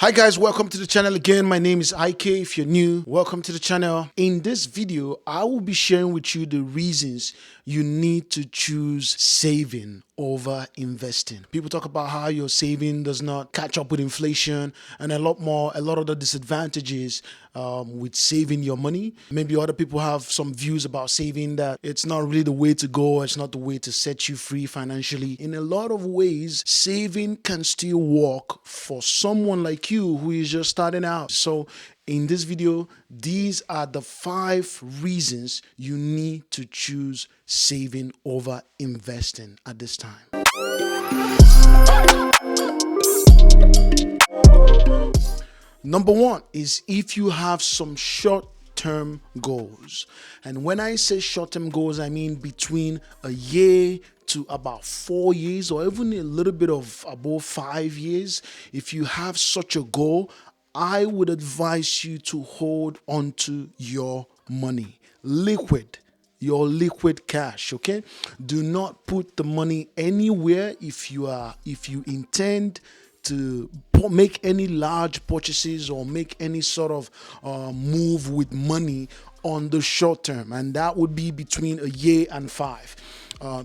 Hi guys, welcome to the channel again. My name is IK. If you're new, welcome to the channel. In this video, I will be sharing with you the reasons you need to choose saving over investing. People talk about how your saving does not catch up with inflation and a lot of the disadvantages with saving your money. Maybe other people have some views about saving that it's not really the way to go. It's not the way to set you free financially. In a lot of ways, saving can still work for someone like you who is just starting out. So in this video, these are the 5 reasons you need to choose saving over investing at this time. Number 1 is if you have some short-term goals. And when I say short-term goals, I mean between a year to about 4 years or even a little bit of above 5 years. If you have such a goal, I would advise you to hold onto your money, your liquid cash. Okay, do not put the money anywhere if you intend to make any large purchases or make any sort of move with money on the short term, and that would be between a year and 5.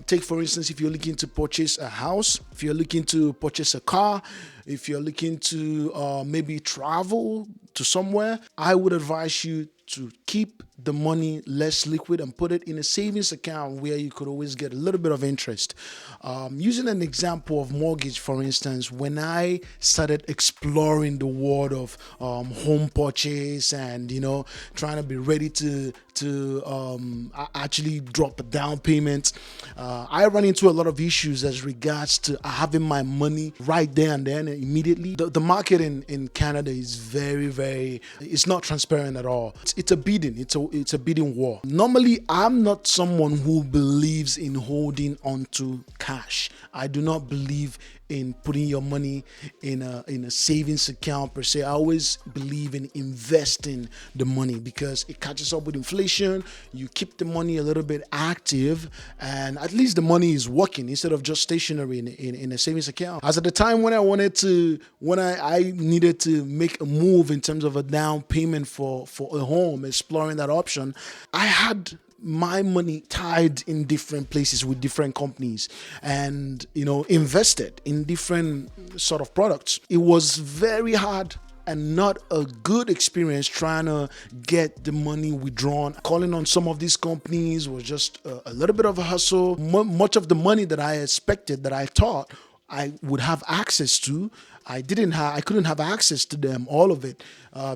Take for instance, if you're looking to purchase a house, if you're looking to purchase a car, if you're looking to maybe travel to somewhere, I would advise you to keep the money less liquid and put it in a savings account where you could always get a little bit of interest. Using an example of mortgage, for instance, when I started exploring the world of home purchase and trying to be ready to actually drop a down payment, I ran into a lot of issues as regards to having my money right there and then immediately. The market in Canada is very, it's not transparent at all. It's a bidding. It's a bidding war. Normally, I'm not someone who believes in holding onto cash. I do not believe in putting your money in a savings account per se. I always believe in investing the money because it catches up with inflation. You keep the money a little bit active, and at least the money is working instead of just stationary in a savings account. As at the time when I needed to make a move in terms of a down payment for a home, exploring that option, I had my money tied in different places with different companies and invested in different sort of products. It was very hard and not a good experience trying to get the money withdrawn. Calling on some of these companies was just a little bit of a hustle. Much of the money that I expected, that I thought I would have access to, I couldn't have access to them, all of it,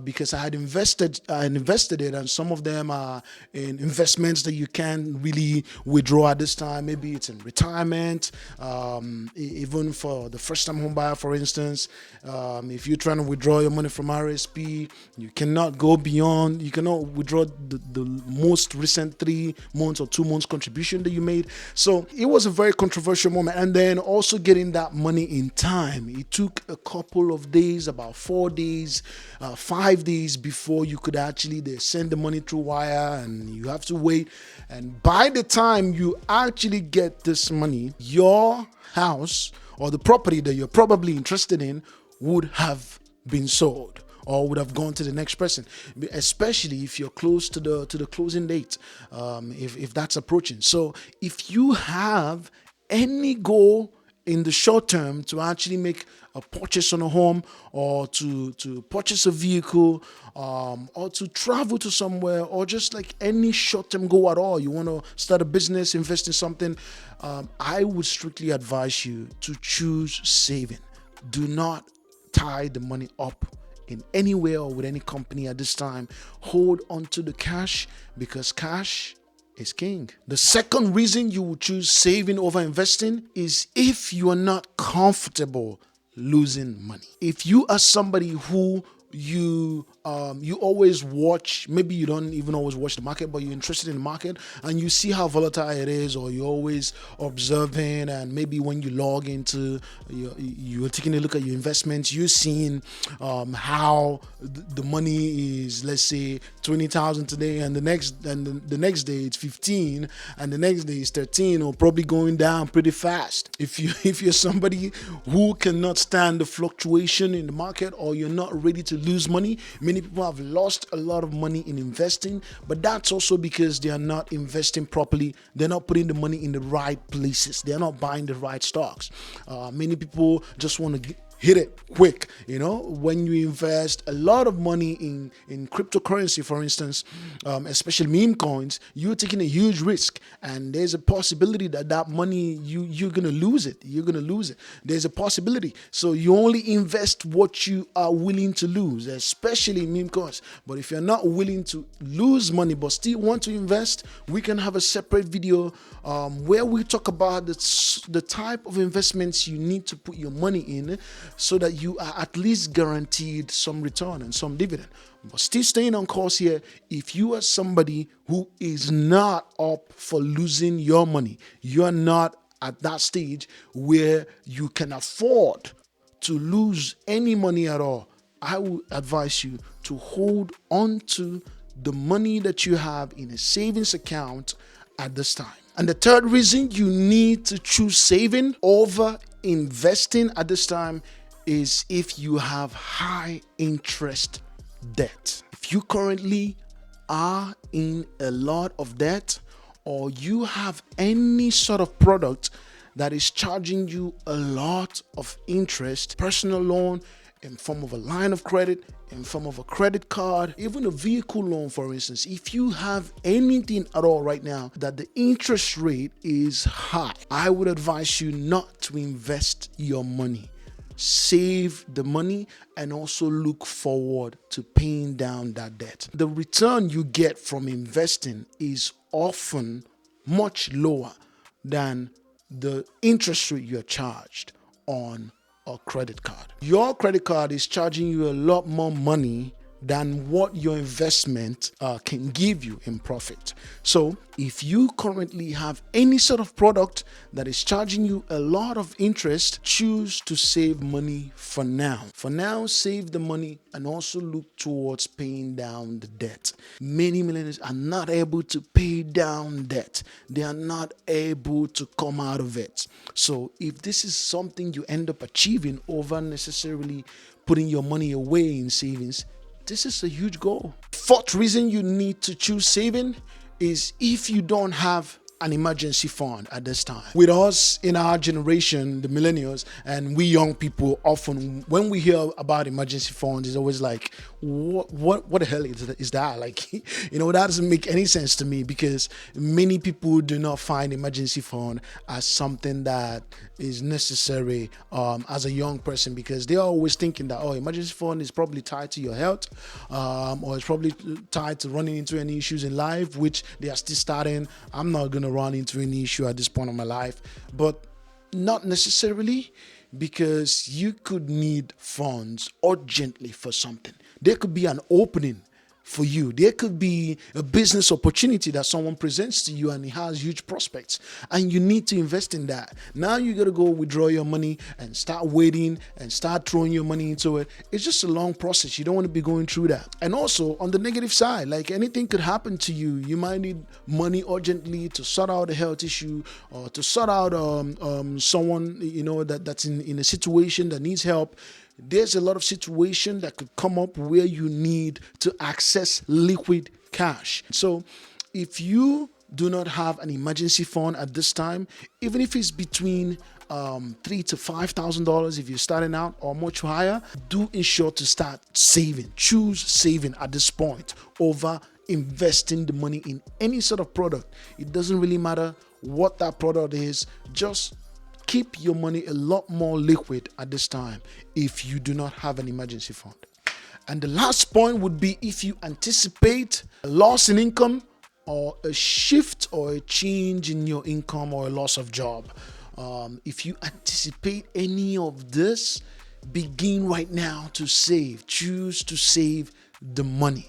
because I had invested it, and some of them are in investments that you can't really withdraw at this time. Maybe it's in retirement, even for the first-time home buyer, for instance. If you're trying to withdraw your money from RSP, you cannot withdraw the most recent 3 months or 2 months contribution that you made. So it was a very controversial moment. And then also getting that money in time. It took a couple of days, about 4 days, 5 days before you could actually send the money through wire, and you have to wait. And by the time you actually get this money, your house or the property that you're probably interested in would have been sold or would have gone to the next person, especially if you're close to the closing date, if that's approaching. So if you have any goal in the short term to actually make a purchase on a home, or to purchase a vehicle, or to travel to somewhere, or just like any short-term goal at all, you want to start a business, invest in something, I would strictly advise you to choose saving. Do not tie the money up in anywhere or with any company at this time. Hold onto the cash, because cash is king. The second reason you would choose saving over investing is if you are not comfortable losing money. If you are somebody who you always watch, maybe you don't even always watch the market, but you're interested in the market and you see how volatile it is, or you're always observing, and maybe when you log into you're taking a look at your investments, you're seeing how the money is, let's say 20,000 today, and the next day it's 15, and the next day it's 13, or probably going down pretty fast. If you're somebody who cannot stand the fluctuation in the market, or you're not ready to lose money. Many people have lost a lot of money in investing, but that's also because they are not investing properly. They're not putting the money in the right places. They're not buying the right stocks. Many people just want to hit it quick. When you invest a lot of money in cryptocurrency, for instance, especially meme coins, you're taking a huge risk, and there's a possibility that money you're gonna lose it. There's a possibility. So you only invest what you are willing to lose, especially in meme coins. But if you're not willing to lose money but still want to invest, we can have a separate video where we talk about the type of investments you need to put your money in, so that you are at least guaranteed some return and some dividend. But still staying on course here, if you are somebody who is not up for losing your money, you're not at that stage where you can afford to lose any money at all, I would advise you to hold on to the money that you have in a savings account at this time. And the third reason you need to choose saving over investing at this time is if you have high interest debt. If you currently are in a lot of debt, or you have any sort of product that is charging you a lot of interest, personal loan in form of a line of credit, in form of a credit card, even a vehicle loan, for instance, if you have anything at all right now that the interest rate is high, I would advise you not to invest your money. Save the money and also look forward to paying down that debt. The return you get from investing is often much lower than the interest rate you're charged on a credit card. Your credit card is charging you a lot more money than what your investment can give you in profit. So if you currently have any sort of product that is charging you a lot of interest, choose to save money for now. For now, save the money and also look towards paying down the debt. Many millionaires are not able to pay down debt. They are not able to come out of it. So if this is something you end up achieving over necessarily putting your money away in savings, this is a huge goal. Fourth reason you need to choose saving is if you don't have an emergency fund at this time. With us in our generation, the millennials, and we young people, often when we hear about emergency funds, it's always like, what the hell is that? Like, that doesn't make any sense to me, because many people do not find emergency fund as something that is necessary as a young person, because they're always thinking that, emergency fund is probably tied to your health, or it's probably tied to running into any issues in life, which they are still starting. I'm not going to run into any issue at this point of my life, but not necessarily, because you could need funds urgently for something. There could be an opening for you. There could be a business opportunity that someone presents to you and it has huge prospects, and you need to invest in that. Now you got to go withdraw your money and start waiting and start throwing your money into it. It's just a long process. You don't want to be going through that. And also on the negative side, like, anything could happen to you. You might need money urgently to sort out a health issue, or to sort out someone that's in a situation that needs help. There's a lot of situation that could come up where you need to access liquid cash. So if you do not have an emergency fund at this time, even if it's between $3,000 to $5,000 if you're starting out, or much higher, do ensure to start saving. Choose saving at this point over investing the money in any sort of product. It doesn't really matter what that product is. Just keep your money a lot more liquid at this time if you do not have an emergency fund. And the last point would be if you anticipate a loss in income, or a shift or a change in your income, or a loss of job. If you anticipate any of this, begin right now to save. Choose to save the money.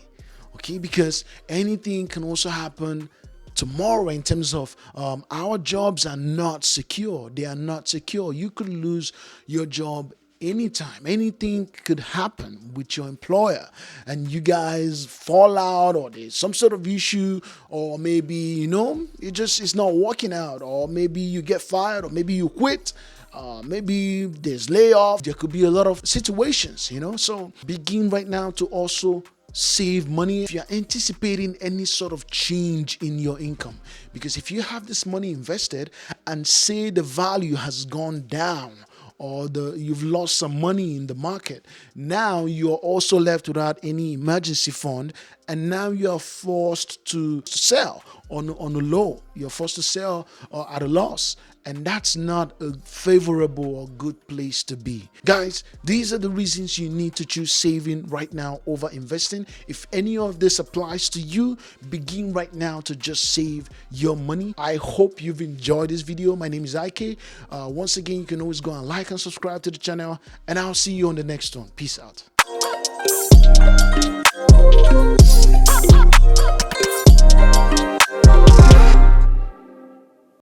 Okay, because anything can also happen tomorrow in terms of our jobs are not secure. They are not secure. You could lose your job anytime. Anything could happen with your employer and you guys fall out, or there's some sort of issue, or maybe it's not working out, or maybe you get fired, or maybe you quit. Maybe there's layoff. There could be a lot of situations, so begin right now to also save money if you're anticipating any sort of change in your income. Because if you have this money invested and say the value has gone down, or you've lost some money in the market, now you're also left without any emergency fund, and now you're forced to sell on a low. You're forced to sell at a loss, and that's not a favorable or good place to be. Guys, these are the reasons you need to choose saving right now over investing. If any of this applies to you, begin right now to just save your money. I hope you've enjoyed this video. My name is Ike. Once again, you can always go and like and subscribe to the channel, and I'll see you on the next one. Peace out.